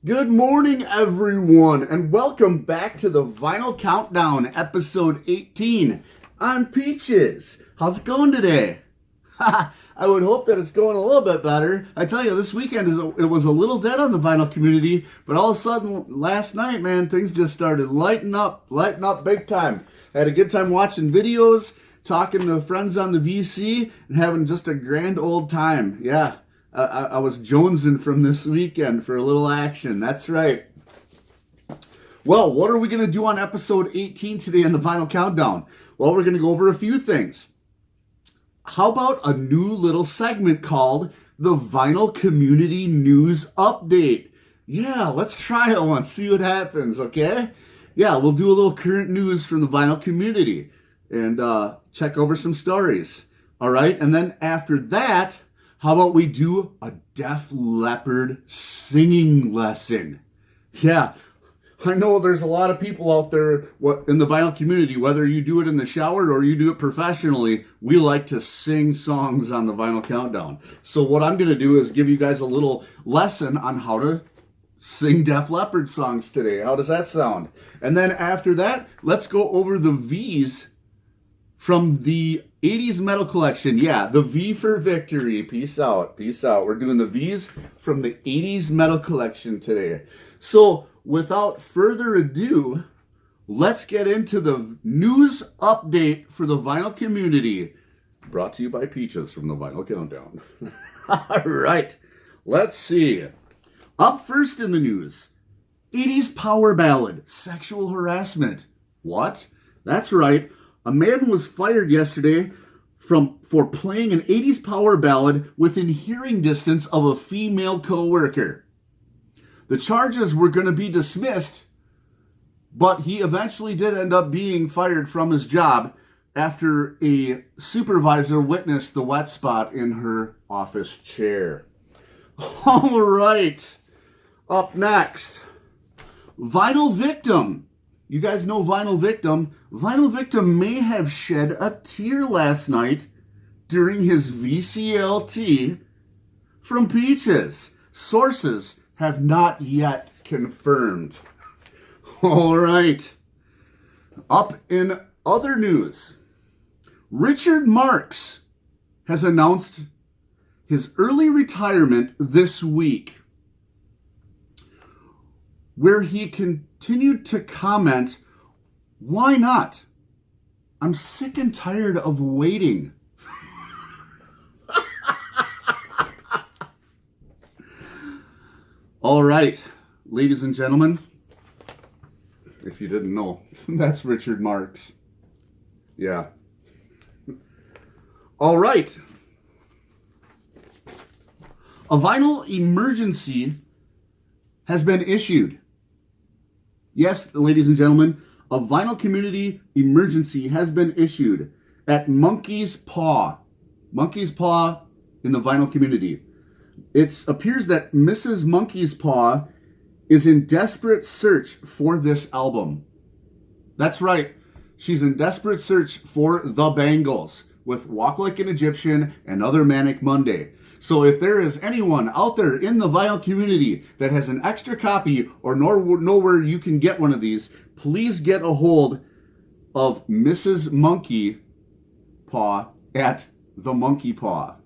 Good morning, everyone, and welcome back to the Vinyl Countdown, episode 18. I'm Peaches. How's it going today? I would hope that it's going a little bit better. I tell you, this weekend it was a little dead on the vinyl community, but all of a sudden, last night, man, things just started lighting up big time. I had a good time watching videos, talking to friends on the VC, and having just a grand old time. Yeah. I was jonesing from this weekend for a little action. That's right. Well, what are we going to do on episode 18 today in the Vinyl Countdown? Well, we're going to go over a few things. How about a new little segment called the Vinyl Community News Update? Yeah, let's try it once, see what happens, okay? Yeah, we'll do a little current news from the vinyl community and check over some stories. All right, and then after that, how about we do a Def Leopard singing lesson? Yeah, I know there's a lot of people out there in the vinyl community, whether you do it in the shower or you do it professionally, we like to sing songs on the Vinyl Countdown. So what I'm going to do is give you guys a little lesson on how to sing Def Leppard songs today. How does that sound? And then after that, let's go over the V's from the 80s metal collection. Yeah, the V for victory. Peace out. Peace out. We're doing the V's from the 80s metal collection today. So, without further ado, let's get into the news update for the vinyl community. Brought to you by Peaches from the Vinyl Countdown. All right. Let's see. Up first in the news, 80s power ballad, sexual harassment. What? That's right. A man was fired yesterday for playing an 80s power ballad within hearing distance of a female co-worker. The charges were going to be dismissed, but he eventually did end up being fired from his job after a supervisor witnessed the wet spot in her office chair. All right. Up next, Vinyl Victim. You guys know Vinyl Victim. Vinyl Victim may have shed a tear last night during his VCLT from Peaches. Sources have not yet confirmed. All right. Up in other news, Richard Marx has announced his early retirement this week, where he continued to comment, "Why not? I'm sick and tired of waiting." All right, ladies and gentlemen, if you didn't know, that's Richard Marx. Yeah. All right. A vinyl emergency has been issued. Yes, ladies and gentlemen, a vinyl community emergency has been issued at Monkey's Paw. Monkey's Paw in the vinyl community. It appears that Mrs. Monkey's Paw is in desperate search for this album. That's right. She's in desperate search for The Bangles with Walk Like an Egyptian and Other Manic Monday. So if there is anyone out there in the vinyl community that has an extra copy or know where you can get one of these, please get a hold of Mrs. Monkey Paw at the Monkey Paw.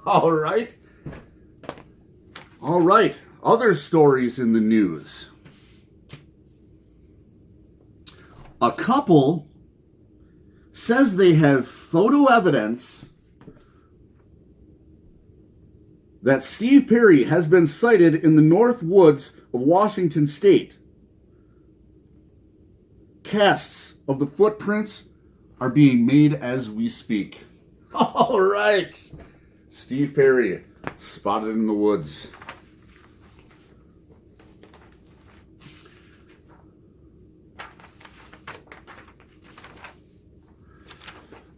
All right. All right. Other stories in the news. A couple says they have photo evidence that Steve Perry has been sighted in the North Woods of Washington State. Casts of the footprints are being made as we speak. All right. Steve Perry, spotted in the woods.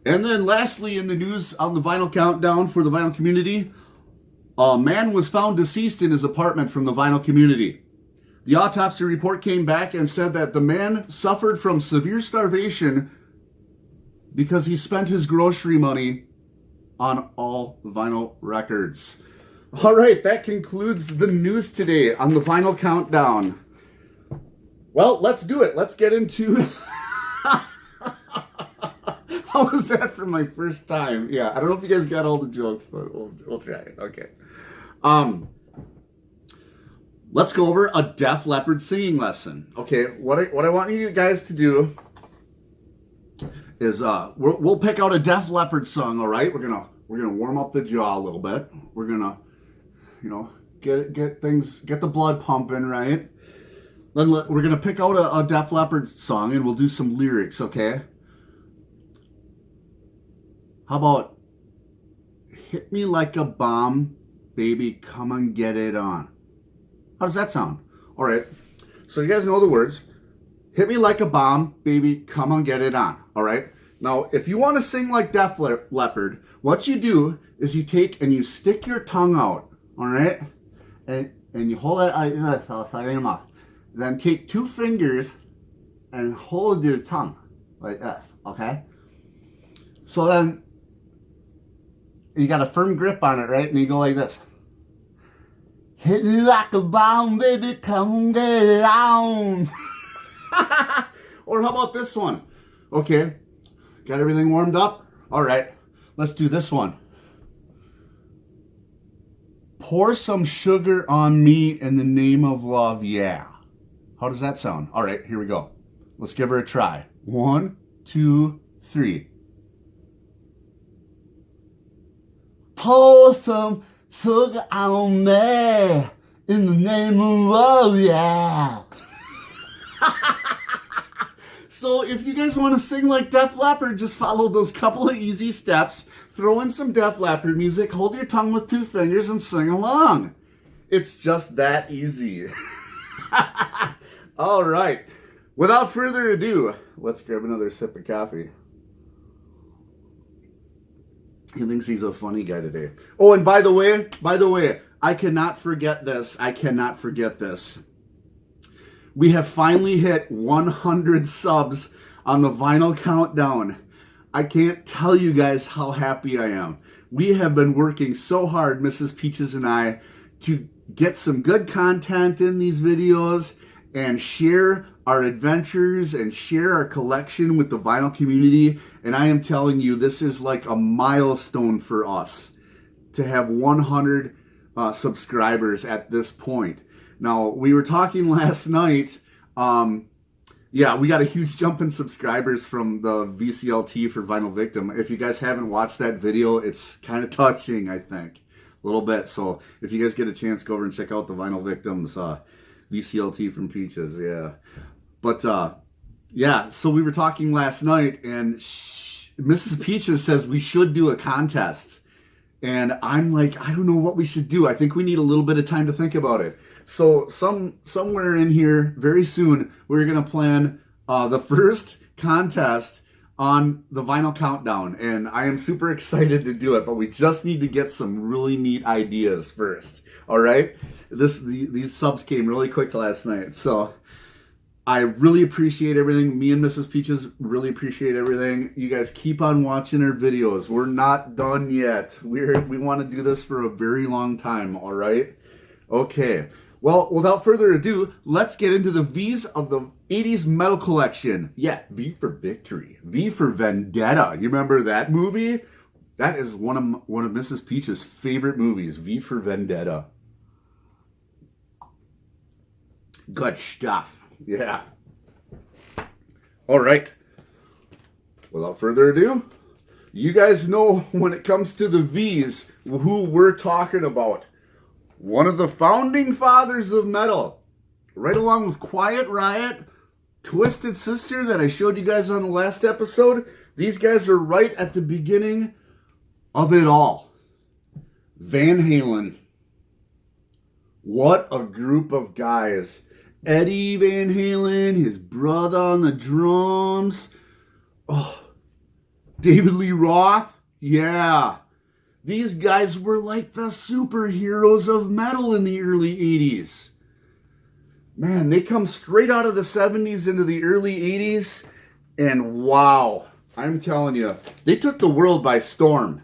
And then lastly in the news on the Vinyl Countdown for the vinyl community, a man was found deceased in his apartment from the vinyl community. The autopsy report came back and said that the man suffered from severe starvation because he spent his grocery money on all vinyl records. All right, that concludes the news today on the Vinyl Countdown. Well, let's do it. Let's get into... How was that for my first time? Yeah, I don't know if you guys got all the jokes, but we'll try it. Okay. Let's go over a Def Leppard singing lesson. Okay, what I want you guys to do is we'll pick out a Def Leppard song. All right, we're gonna warm up the jaw a little bit. We're gonna, get the blood pumping, right? Then we're gonna pick out a Def Leppard song and we'll do some lyrics. Okay. How about hit me like a bomb, baby, come and get it on. How does that sound? All right. So you guys know the words. Hit me like a bomb, baby, come and get it on. All right. Now, if you want to sing like Def Leppard, what you do is you take and you stick your tongue out. All right. And you hold it like this. Then take 2 fingers and hold your tongue like this. Okay. So then you got a firm grip on it, right? And you go like this. Hit me like a bomb, baby, come get it on. Or how about this one? Okay, got everything warmed up? All right, let's do this one. Pour some sugar on me in the name of love, yeah. How does that sound? All right, here we go. Let's give her a try. 1, 2, 3. Pour some sugar on me in the name of love, yeah. So if you guys want to sing like Def Leppard, just follow those couple of easy steps. Throw in some Def Leppard music, hold your tongue with 2 fingers, and sing along. It's just that easy. All right. Without further ado, let's grab another sip of coffee. He thinks he's a funny guy today. Oh, and by the way, I cannot forget this. We have finally hit 100 subs on the Vinyl Countdown. I can't tell you guys how happy I am. We have been working so hard, Mrs. Peaches and I, to get some good content in these videos and share our adventures and share our collection with the vinyl community. And I am telling you, this is like a milestone for us to have 100 subscribers at this point. Now, we were talking last night. Yeah, we got a huge jump in subscribers from the VCLT for Vinyl Victim. If you guys haven't watched that video, it's kind of touching, I think, a little bit. So if you guys get a chance, go over and check out the Vinyl Victims VCLT from Peaches. Yeah. But, yeah, so we were talking last night, and Mrs. Peaches says we should do a contest. And I'm like, I don't know what we should do. I think we need a little bit of time to think about it. So somewhere in here, very soon, we're going to plan the first contest on the Vinyl Countdown. And I am super excited to do it, but we just need to get some really neat ideas first. All right? These subs came really quick last night, so... I really appreciate everything. Me and Mrs. Peaches really appreciate everything. You guys keep on watching our videos. We're not done yet. We want to do this for a very long time, all right? Okay. Well, without further ado, let's get into the V's of the 80s metal collection. Yeah, V for Victory. V for Vendetta. You remember that movie? That is one of Mrs. Peach's favorite movies, V for Vendetta. Good stuff. Yeah. All right. Without further ado, you guys know when it comes to the V's who we're talking about. One of the founding fathers of metal, right along with Quiet Riot, Twisted Sister that I showed you guys on the last episode. These guys are right at the beginning of it all. Van Halen. What a group of guys. Eddie Van Halen, his brother on the drums. Oh, David Lee Roth. Yeah. These guys were like the superheroes of metal in the early 80s. Man, they come straight out of the 70s into the early 80s. And wow, I'm telling you, they took the world by storm.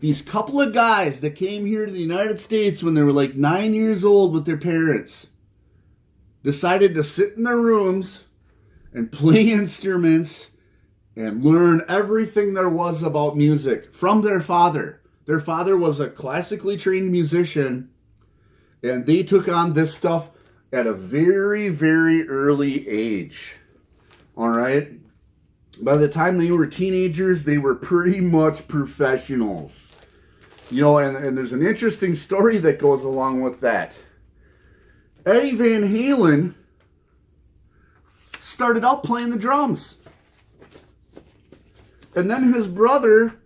these couple of guys that came here to the United States when they were like 9 years old with their parents decided to sit in their rooms and play instruments and learn everything there was about music from their father. Their father was a classically trained musician, and they took on this stuff at a very, very early age. All right? By the time they were teenagers, they were pretty much professionals. You know, and there's an interesting story that goes along with that. Eddie Van Halen started out playing the drums. And then his brother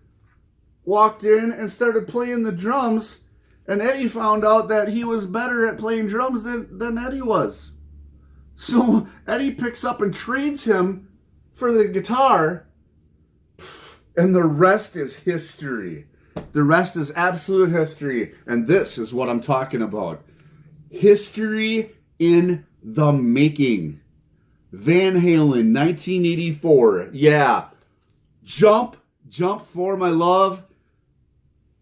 walked in and started playing the drums, and Eddie found out that he was better at playing drums than Eddie was. So Eddie picks up and trades him for the guitar, and the rest is history. The rest is absolute history, and this is what I'm talking about. History in the making. Van Halen, 1984. Yeah. Jump for my love.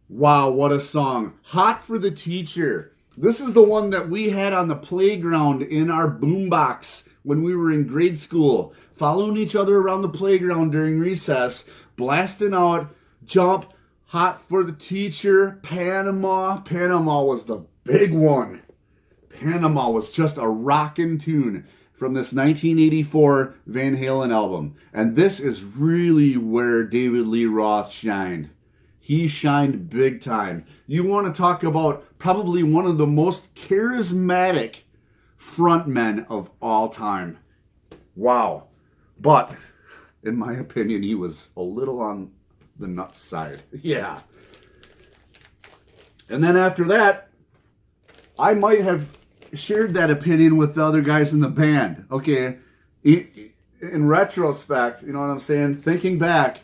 Wow, what a song. Hot for the Teacher. This is the one that we had on the playground in our boombox when we were in grade school, following each other around the playground during recess, blasting out Jump, Hot for the Teacher, Panama. Panama was the big one. Panama was just a rockin' tune from this 1984 Van Halen album. And this is really where David Lee Roth shined. He shined big time. You want to talk about probably one of the most charismatic frontmen of all time. Wow. But, in my opinion, he was a little on the nuts side. Yeah. And then after that, I might have shared that opinion with the other guys in the band. Okay, in retrospect, you know what I'm saying? Thinking back,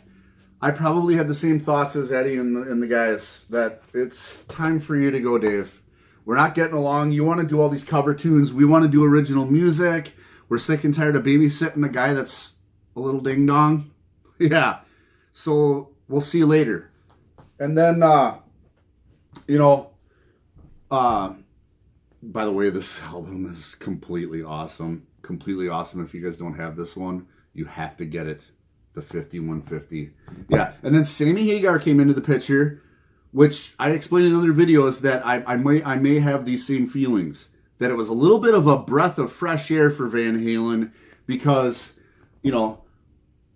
I probably had the same thoughts as Eddie and the guys, that it's time for you to go, Dave. We're not getting along. You want to do all these cover tunes. We want to do original music. We're sick and tired of babysitting a guy that's a little ding-dong. Yeah, so we'll see you later. And then, by the way, this album is completely awesome. Completely awesome. If you guys don't have this one, you have to get it. The 5150. Yeah. And then Sammy Hagar came into the picture, which I explained in other videos that I may have these same feelings. That it was a little bit of a breath of fresh air for Van Halen because, you know,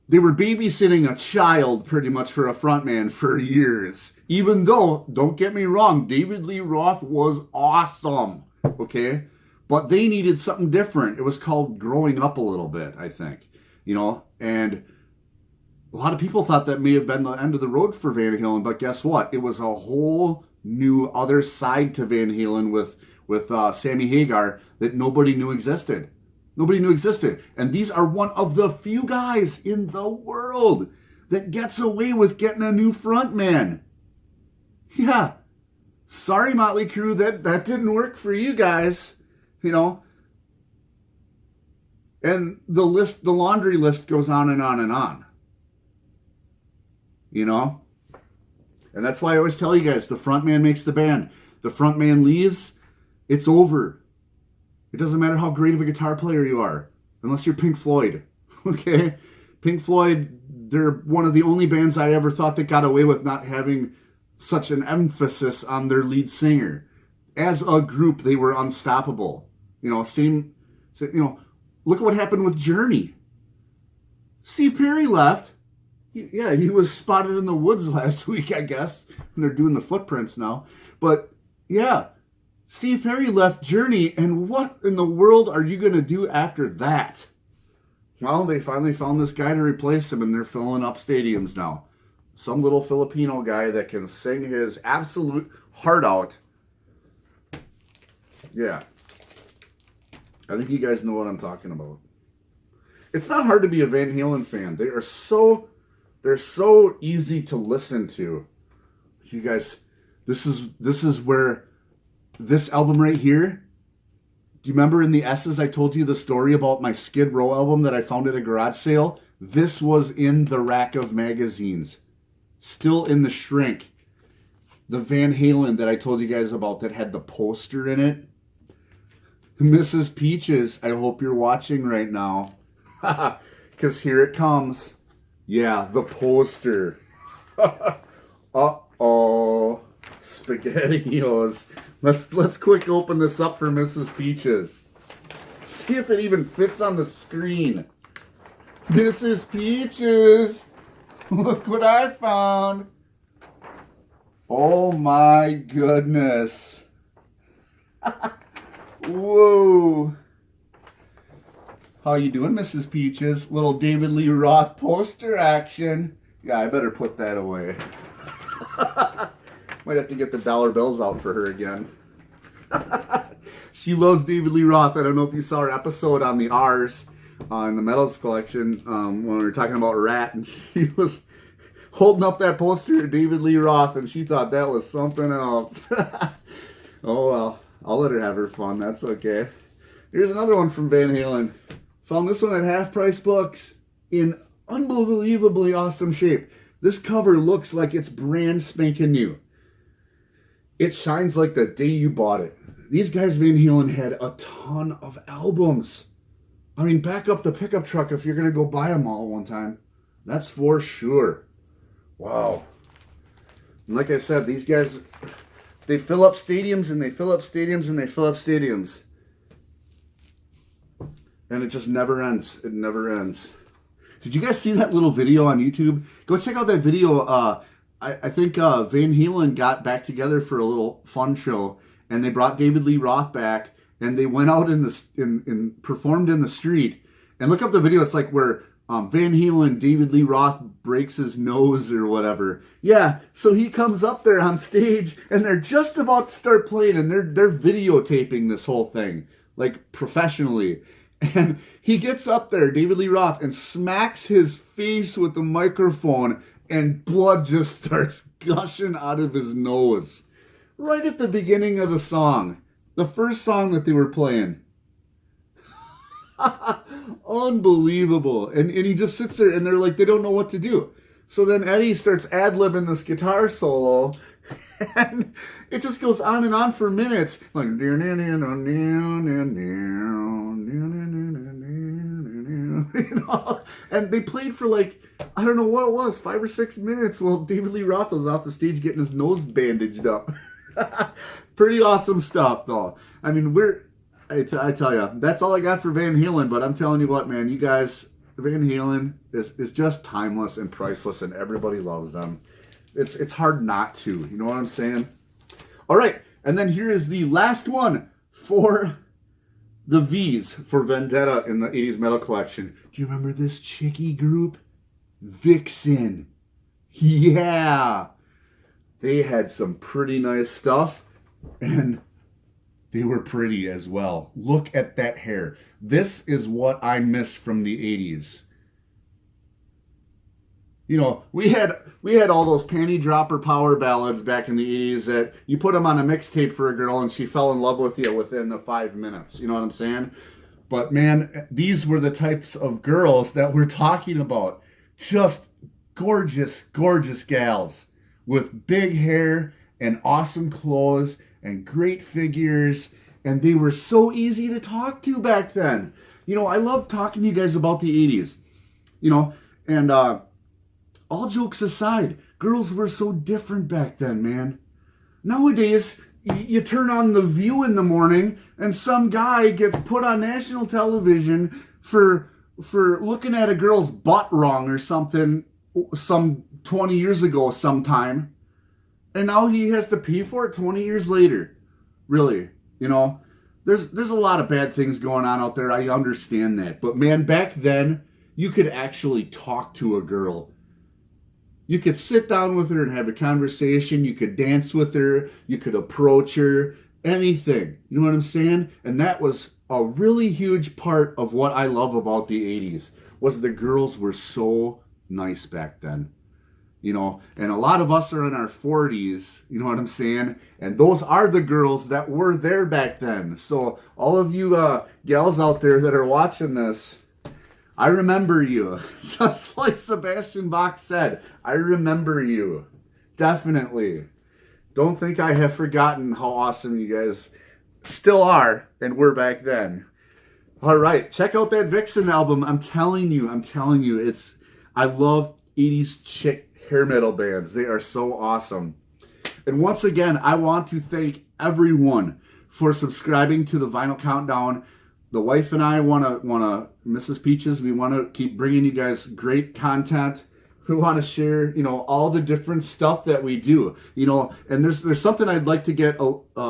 they were babysitting a child pretty much for a frontman for years. Even though, don't get me wrong, David Lee Roth was awesome. Okay? But they needed something different. It was called growing up a little bit, I think. You know? And a lot of people thought that may have been the end of the road for Van Halen, but guess what? It was a whole new other side to Van Halen with Sammy Hagar that nobody knew existed. Nobody knew existed. And these are one of the few guys in the world that gets away with getting a new frontman. Yeah. Sorry, Motley Crue, that didn't work for you guys. You know. And the laundry list goes on and on and on. You know? And that's why I always tell you guys, the front man makes the band. The front man leaves, it's over. It doesn't matter how great of a guitar player you are, unless you're Pink Floyd. Okay? Pink Floyd, they're one of the only bands I ever thought that got away with not having such an emphasis on their lead singer. As a group, they were unstoppable. You know, look at what happened with Journey. Steve Perry left. He was spotted in the woods last week, I guess. And they're doing the footprints now. But, yeah, Steve Perry left Journey, and what in the world are you going to do after that? Well, they finally found this guy to replace him, and they're filling up stadiums now. Some little Filipino guy that can sing his absolute heart out. Yeah. I think you guys know what I'm talking about. It's not hard to be a Van Halen fan. They're so easy to listen to. You guys, this is where this album right here. Do you remember in the S's I told you the story about my Skid Row album that I found at a garage sale? This was in the rack of magazines. Still in the shrink. the Van Halen that I told you guys about that had the poster in it. Mrs. Peaches, I hope you're watching right now. Because here it comes. Yeah, the poster. Uh-oh. SpaghettiOs. Let's quick open this up for Mrs. Peaches. See if it even fits on the screen. Mrs. Peaches. Look what I found. Oh my goodness. Whoa. How you doing, Mrs. Peaches? Little David Lee Roth poster action. Yeah, I better put that away. Might have to get the dollar bills out for her again. She loves David Lee Roth. I don't know if you saw her episode on the R's in the Metals collection when we were talking about Rat, and she was holding up that poster of David Lee Roth, and she thought that was something else. Oh well, I'll let her have her fun. That's okay. Here's another one from Van Halen. Found this one at Half Price Books in unbelievably awesome shape. This cover looks like it's brand spanking new. It shines like the day you bought it. These guys, Van Halen, had a ton of albums. I mean, back up the pickup truck if you're going to go buy them all one time. That's for sure. Wow. And like I said, these guys, they fill up stadiums and they fill up stadiums and they fill up stadiums. And it just never ends. It never ends. Did you guys see that little video on YouTube? Go check out that video. I think Van Halen got back together for a little fun show, and they brought David Lee Roth back, and they went out in performed in the street. And look up the video. It's like where Van Halen, David Lee Roth breaks his nose or whatever. Yeah, so he comes up there on stage, and they're just about to start playing, and they're videotaping this whole thing, like professionally. And he gets up there, David Lee Roth, and smacks his face with the microphone, and blood just starts gushing out of his nose. Right at the beginning of the song. The first song that they were playing. Unbelievable. And he just sits there, and they're like, they don't know what to do. So then Eddie starts ad-libbing this guitar solo, and it just goes on and on for minutes. Like, you know, and they played for like, I don't know what it was, 5 or 6 minutes while David Lee Roth was off the stage getting his nose bandaged up. Pretty awesome stuff, though. I mean, I tell you, that's all I got for Van Halen, but I'm telling you what, man, you guys, Van Halen is just timeless and priceless, and everybody loves them. It's hard not to, you know what I'm saying? All right, and then here is the last one for the V's for Vendetta in the 80s metal collection. Do you remember this chickie group? Vixen. Yeah. They had some pretty nice stuff, and they were pretty as well. Look at that hair. This is what I miss from the 80s. You know, we had all those panty dropper power ballads back in the 80s that you put them on a mixtape for a girl and she fell in love with you within the 5 minutes. You know what I'm saying? But man, these were the types of girls that we're talking about. Just gorgeous, gorgeous gals with big hair and awesome clothes and great figures. And they were so easy to talk to back then. You know, I love talking to you guys about the 80s. You know, and all jokes aside, girls were so different back then, man. Nowadays, you turn on The View in the morning, and some guy gets put on national television for looking at a girl's butt wrong or something some 20 years ago sometime. And now he has to pay for it 20 years later. Really, you know, there's a lot of bad things going on out there. I understand that. But man, back then, you could actually talk to a girl. You could sit down with her and have a conversation. You could dance with her. You could approach her. Anything. You know what I'm saying? And that was a really huge part of what I love about the 80s, was the girls were so nice back then. You know, and a lot of us are in our 40s, you know what I'm saying? And those are the girls that were there back then. So all of you gals out there that are watching this, I remember you. Just like Sebastian Bach said, I remember you. Definitely. Don't think I have forgotten how awesome you guys still are and were back then. All right, check out that Vixen album. I'm telling you, I love 80s chick hair metal bands. They are so awesome. And once again, I want to thank everyone for subscribing to the Vinyl Countdown. The wife and I wanna Mrs. Peaches, we want to keep bringing you guys great content. We want to share, all the different stuff that we do, and there's something I'd like to get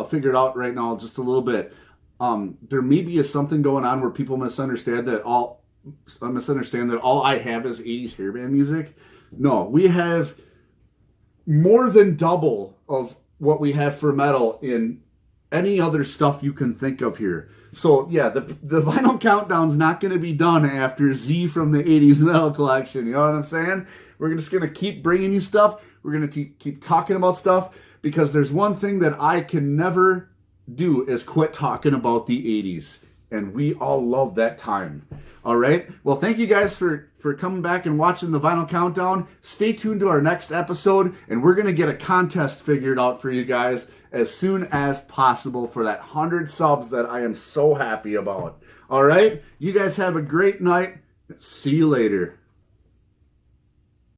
figured out right now just a little bit. There may be something going on where people misunderstand that all I have is 80s hairband music. No, we have more than double of what we have for metal in any other stuff you can think of here. So yeah, the Vinyl Countdown's not going to be done after Z from the 80s metal collection. You know what I'm saying? We're just going to keep bringing you stuff. We're going to keep talking about stuff, because there's one thing that I can never do is quit talking about the 80s. And we all love that time. All right? Well, thank you guys for coming back and watching the Vinyl Countdown. Stay tuned to our next episode, and we're going to get a contest figured out for you guys as soon as possible for that 100 subs that I am so happy about. All right? You guys have a great night. See you later.